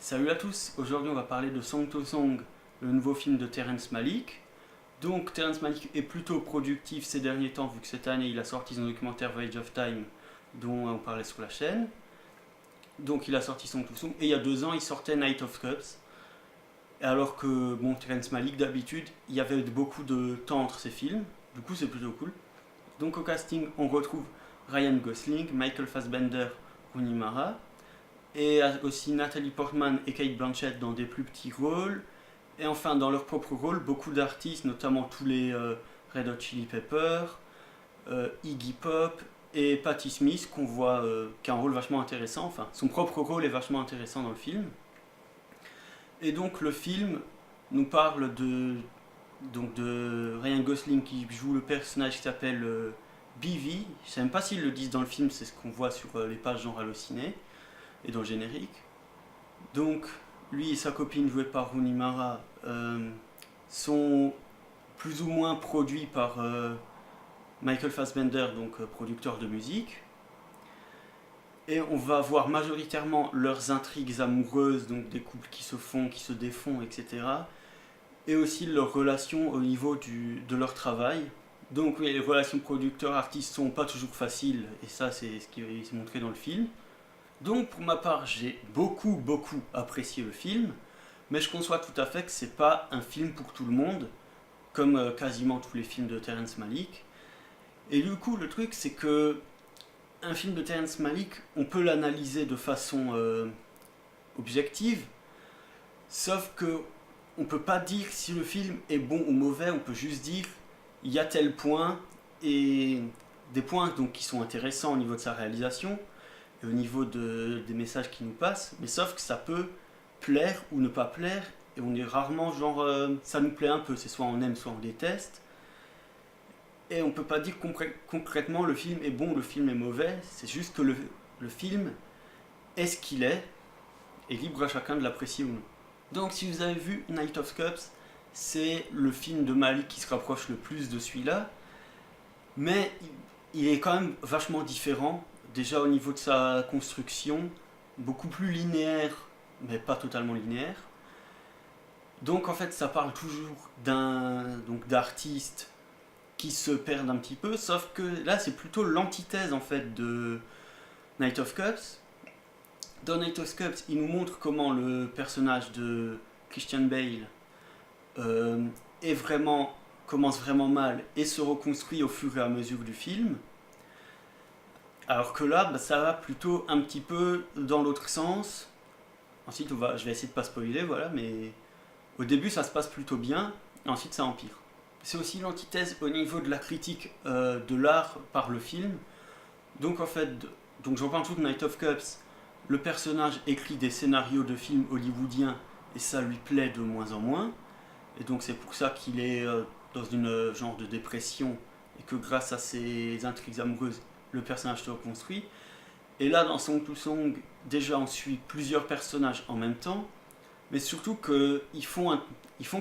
Salut à tous, aujourd'hui on va parler de Song to Song, le nouveau film de Terrence Malick. Donc Terrence Malick est plutôt productif ces derniers temps vu que cette année il a sorti son documentaire Voyage of Time dont on parlait sur la chaîne. Donc il a sorti Song to Song et il y a 2 ans il sortait Knight of Cups. Alors que bon Terrence Malick d'habitude il y avait beaucoup de temps entre ses films, du coup c'est plutôt cool. Donc au casting on retrouve Ryan Gosling, Michael Fassbender, Rooney Mara. Et aussi Natalie Portman et Cate Blanchett dans des plus petits rôles. Et enfin, dans leur propre rôle, beaucoup d'artistes, notamment tous les Red Hot Chili Peppers, Iggy Pop et Patti Smith, qu'on voit qui a un rôle vachement intéressant. Enfin, son propre rôle est vachement intéressant dans le film. Et donc, le film nous parle de Ryan Gosling qui joue le personnage qui s'appelle BV. Je ne sais même pas s'ils le disent dans le film, c'est ce qu'on voit sur les pages genre Allociné et dans le générique. Donc, lui et sa copine jouée par Rooney Mara sont plus ou moins produits par Michael Fassbender, donc producteur de musique. Et on va voir majoritairement leurs intrigues amoureuses, donc des couples qui se font, qui se défont, etc. Et aussi leurs relations au niveau de leur travail. Donc oui, les relations producteurs-artistes sont pas toujours faciles, et ça c'est ce qui est montré dans le film. Donc pour ma part, j'ai beaucoup apprécié le film, mais je conçois tout à fait que c'est pas un film pour tout le monde, comme quasiment tous les films de Terrence Malick. Et du coup, le truc, c'est que un film de Terrence Malick, on peut l'analyser de façon objective, sauf que on peut pas dire si le film est bon ou mauvais, on peut juste dire il y a tel point, et des points donc, qui sont intéressants au niveau de sa réalisation, et au niveau des messages qui nous passent, mais sauf que ça peut plaire ou ne pas plaire, et on est rarement genre ça nous plaît un peu, c'est soit on aime soit on déteste, et on peut pas dire concrètement le film est bon ou le film est mauvais, c'est juste que le film est ce qu'il est, et libre à chacun de l'apprécier ou non. Donc si vous avez vu Knight of Cups, c'est le film de Malick qui se rapproche le plus de celui-là, mais il est quand même vachement différent. Déjà au niveau de sa construction, beaucoup plus linéaire, mais pas totalement linéaire. Donc en fait ça parle toujours d'artistes qui se perdent un petit peu, sauf que là c'est plutôt l'antithèse en fait de Knight of Cups. Dans Knight of Cups, il nous montre comment le personnage de Christian Bale commence vraiment mal et se reconstruit au fur et à mesure du film. Alors que là, ça va plutôt un petit peu dans l'autre sens. Ensuite, je vais essayer de pas spoiler, voilà, mais au début, ça se passe plutôt bien, et ensuite, ça empire. C'est aussi l'antithèse au niveau de la critique de l'art par le film. Donc, en fait, j'en parle tout de Knight of Cups. Le personnage écrit des scénarios de films hollywoodiens, et ça lui plaît de moins en moins. Et donc, c'est pour ça qu'il est dans une genre de dépression, et que grâce à ses intrigues amoureuses, le personnage se reconstruit. Et là, dans Song to Song, déjà on suit plusieurs personnages en même temps, mais surtout qu'ils font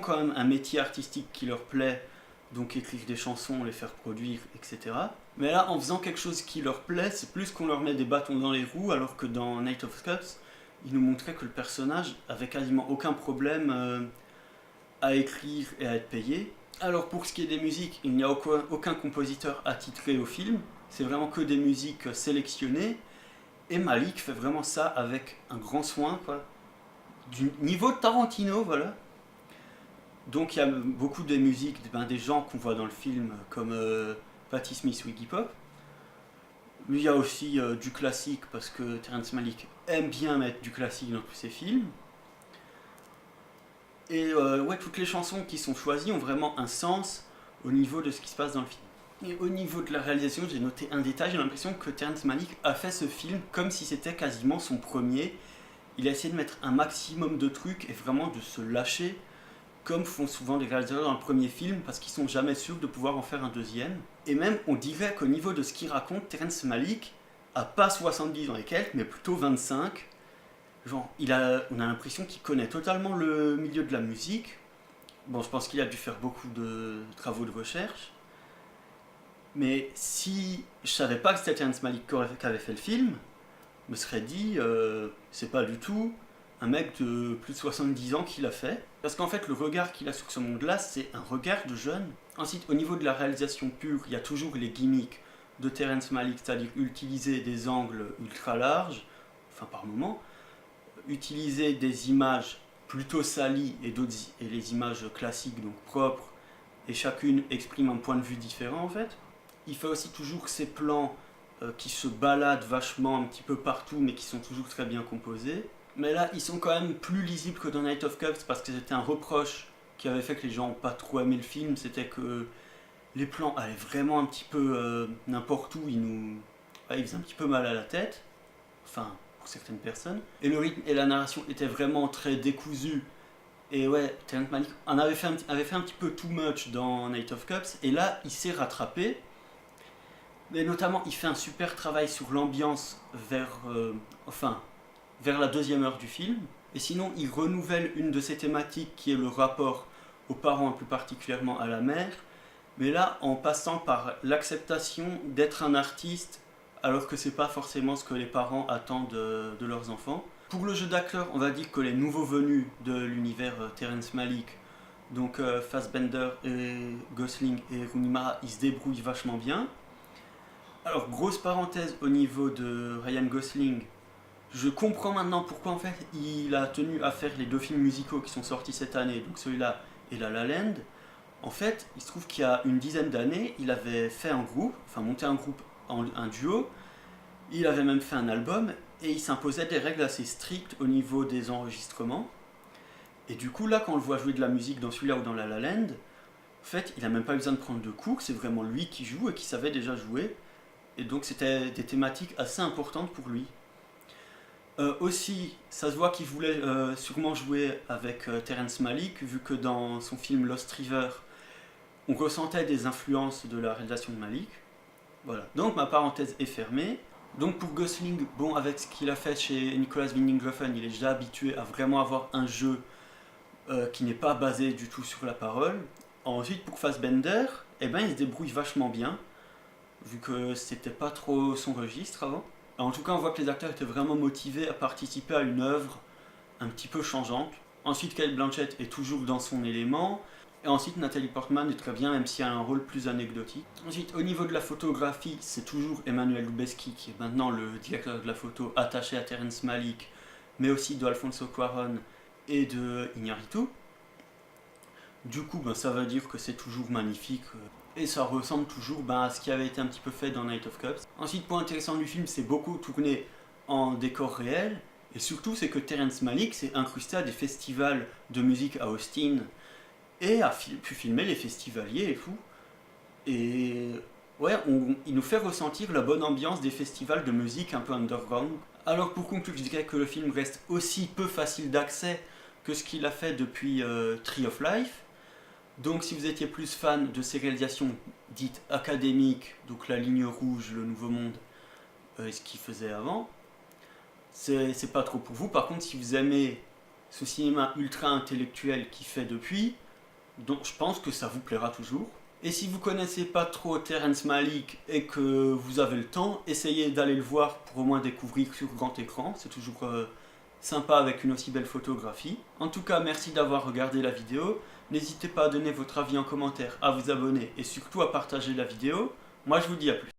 quand même un métier artistique qui leur plaît, donc écrire des chansons, les faire produire, etc. Mais là, en faisant quelque chose qui leur plaît, c'est plus qu'on leur met des bâtons dans les roues, alors que dans Knight of Cups, ils nous montraient que le personnage avait quasiment aucun problème à écrire et à être payé. Alors pour ce qui est des musiques, il n'y a aucun compositeur attitré au film, c'est vraiment que des musiques sélectionnées, et Malick fait vraiment ça avec un grand soin, quoi. Du niveau de Tarantino, voilà. Donc il y a beaucoup de musiques des gens qu'on voit dans le film, comme Patti Smith ou Iggy Pop. Mais il y a aussi du classique, parce que Terrence Malick aime bien mettre du classique dans tous ses films. Et ouais, toutes les chansons qui sont choisies ont vraiment un sens au niveau de ce qui se passe dans le film. Et au niveau de la réalisation, j'ai noté un détail, j'ai l'impression que Terrence Malick a fait ce film comme si c'était quasiment son premier. Il a essayé de mettre un maximum de trucs et vraiment de se lâcher, comme font souvent les réalisateurs dans le premier film, parce qu'ils sont jamais sûrs de pouvoir en faire un deuxième. Et même, on dirait qu'au niveau de ce qu'il raconte, Terrence Malick a pas 70 ans et quelques, mais plutôt 25. Genre, on a l'impression qu'il connaît totalement le milieu de la musique. Bon, je pense qu'il a dû faire beaucoup de travaux de recherche. Mais si je savais pas que c'était Terrence Malick qui avait fait le film, je me serais dit, c'est pas du tout un mec de plus de 70 ans qui l'a fait. Parce qu'en fait, le regard qu'il a sur ce monde-là, c'est un regard de jeune. Ensuite, au niveau de la réalisation pure, il y a toujours les gimmicks de Terrence Malick, c'est-à-dire utiliser des angles ultra larges, enfin par moment, utiliser des images plutôt salies et les images classiques, donc propres, et chacune exprime un point de vue différent en fait. Il fait aussi toujours ces plans qui se baladent vachement un petit peu partout, mais qui sont toujours très bien composés. Mais là, ils sont quand même plus lisibles que dans Night of Cups, parce que c'était un reproche qui avait fait que les gens n'ont pas trop aimé le film, c'était que les plans allaient vraiment un petit peu n'importe où, ils faisaient un petit peu mal à la tête, enfin pour certaines personnes, et le rythme et la narration étaient vraiment très décousus, et ouais, Terrence Malick avait fait un petit peu too much dans Night of Cups, et là il s'est rattrapé, mais notamment il fait un super travail sur l'ambiance vers la deuxième heure du film, et sinon il renouvelle une de ses thématiques qui est le rapport aux parents et plus particulièrement à la mère, mais là en passant par l'acceptation d'être un artiste alors que c'est pas forcément ce que les parents attendent de leurs enfants. Pour le jeu d'acteur, on va dire que les nouveaux venus de l'univers Terrence Malick, donc Fassbender et Gosling et Rooney Mara, ils se débrouillent vachement bien. Alors grosse parenthèse au niveau de Ryan Gosling, je comprends maintenant pourquoi en fait il a tenu à faire les 2 films musicaux qui sont sortis cette année, donc celui-là et La La Land. En fait, il se trouve qu'il y a une dizaine d'années, il avait fait un groupe, enfin monté un groupe, un duo, il avait même fait un album, et il s'imposait des règles assez strictes au niveau des enregistrements. Et du coup, là, quand on le voit jouer de la musique dans celui-là ou dans La La Land, en fait, il n'a même pas besoin de prendre de cours, c'est vraiment lui qui joue et qui savait déjà jouer. Et donc, c'était des thématiques assez importantes pour lui. Aussi, ça se voit qu'il voulait sûrement jouer avec Terrence Malick, vu que dans son film Lost River, on ressentait des influences de la réalisation de Malick. Voilà. Donc ma parenthèse est fermée. Donc pour Gosling, bon, avec ce qu'il a fait chez Nicolas Winding Refn, il est déjà habitué à vraiment avoir un jeu qui n'est pas basé du tout sur la parole. Ensuite pour Fassbender, eh ben, il se débrouille vachement bien, vu que c'était pas trop son registre avant. En tout cas, on voit que les acteurs étaient vraiment motivés à participer à une œuvre un petit peu changeante. Ensuite, Cate Blanchett est toujours dans son élément. Et ensuite, Nathalie Portman est très bien, même si elle a un rôle plus anecdotique. Ensuite, au niveau de la photographie, c'est toujours Emmanuel Lubezki qui est maintenant le directeur de la photo attaché à Terrence Malick, mais aussi de Alfonso Cuarón et de Iñárritu. Du coup, ça veut dire que c'est toujours magnifique. Et ça ressemble toujours à ce qui avait été un petit peu fait dans Night of Cups. Ensuite, point intéressant du film, c'est beaucoup tourné en décor réel. Et surtout, c'est que Terrence Malick s'est incrusté à des festivals de musique à Austin et a pu filmer les festivaliers et tout. Et ouais, il nous fait ressentir la bonne ambiance des festivals de musique un peu underground. Alors pour conclure, je dirais que le film reste aussi peu facile d'accès que ce qu'il a fait depuis Tree of Life. Donc si vous étiez plus fan de ces réalisations dites académiques, donc La Ligne Rouge, Le Nouveau Monde, ce qu'il faisait avant, c'est pas trop pour vous. Par contre, si vous aimez ce cinéma ultra intellectuel qu'il fait depuis, donc je pense que ça vous plaira toujours. Et si vous connaissez pas trop Terrence Malick et que vous avez le temps, essayez d'aller le voir pour au moins découvrir sur grand écran, c'est toujours sympa avec une aussi belle photographie. En tout cas, merci d'avoir regardé la vidéo. N'hésitez pas à donner votre avis en commentaire, à vous abonner et surtout à partager la vidéo. Moi je vous dis à plus.